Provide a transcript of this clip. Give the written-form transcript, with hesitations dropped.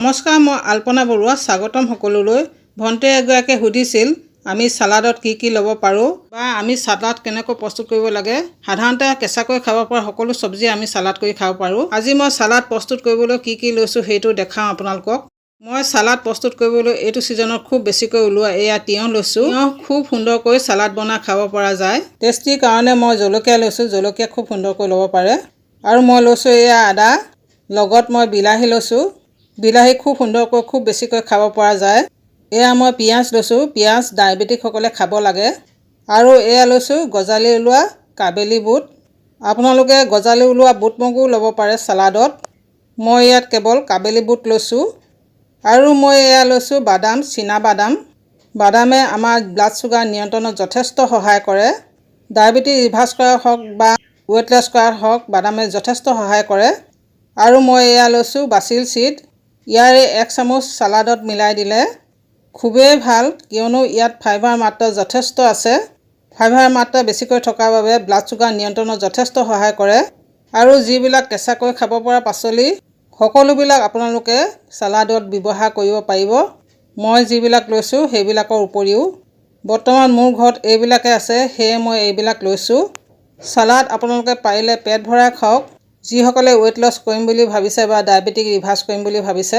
নমস্কাৰ, মই আল্পনা বৰুৱা। স্বাগতম সকলোলৈ। ভণ্টি এগৰাকীয়ে সুধিছিল আমি সালাডত কি ল'ব পাৰোঁ বা আমি সালাড কেনেকৈ প্ৰস্তুত কৰিব লাগে। সাধাৰণতে কেঁচাকৈ খাব পৰা সকলো চব্জি আমি সালাড কৰি খাব পাৰোঁ। আজি মই সালাড প্ৰস্তুত কৰিবলৈ কি লৈছোঁ সেইটো দেখাওঁ আপোনালোকক। মই সালাড প্ৰস্তুত কৰিবলৈ এইটো ছিজনত খুব বেছিকৈ ওলোৱা এয়া তিয়ঁহ লৈছোঁ। তিয়ঁহ খুব সুন্দৰকৈ সালাড বনাই খাব পৰা যায়। টেষ্টিৰ কাৰণে মই জলকীয়া লৈছোঁ। জলকীয়া খুব সুন্দৰকৈ ল'ব পাৰে। আৰু মই লৈছোঁ এয়া আদা, লগত মই বিলাহী লৈছোঁ। বিলাহী খুব সুন্দৰকৈ খুব বেছিকৈ খাব পৰা যায়। এয়া মই পিঁয়াজ লৈছোঁ। পিঁয়াজ ডায়েবেটিকসকলে খাব লাগে। আৰু এয়া লৈছোঁ গজালি ওলোৱা কাবেলি বুট। আপোনালোকে গজালি ওলোৱা বুট মগু ল'ব পাৰে সালাডত। মই ইয়াত কেৱল কাবেলি বুট লৈছোঁ। আৰু মই এয়া লৈছোঁ বাদাম, চীনা বাদাম। বাদামে আমাৰ ব্লাড চুগাৰ নিয়ন্ত্ৰণত যথেষ্ট সহায় কৰে। ডায়েবেটিছ ৰিভাৰ্ছ কৰা হওক বা ৱেট লছ কৰাত হওক বাদামে যথেষ্ট সহায় কৰে। আৰু মই এয়া লৈছোঁ বাচিল চিড। ইয়াৰে 1 চামুচ সালাডত মিলাই দিলে খুবেই ভাল, কিয়নো ইয়াত ফাইবাৰ মাত্ৰা যথেষ্ট আছে। ফাইবাৰ মাত্ৰা বেছিকৈ থকাৰ বাবে ব্লাড চুগাৰ নিয়ন্ত্ৰণত যথেষ্ট সহায় কৰে। আৰু যিবিলাক কেঁচাকৈ খাব পৰা পাচলি সকলোবিলাক আপোনালোকে সালাডত ব্যৱহাৰ কৰিব পাৰিব। মই যিবিলাক লৈছোঁ সেইবিলাকৰ উপৰিও বৰ্তমান মোৰ ঘৰত এইবিলাকে আছে, সেয়ে মই এইবিলাক লৈছোঁ। সালাড আপোনালোকে পাৰিলে পেট ভৰাই খাওক। যিসকলে ৱেট লছ কৰিম বুলি ভাবিছে বা ডায়েবেটিক ৰিভাৰ্ছ কৰিম বুলি ভাবিছে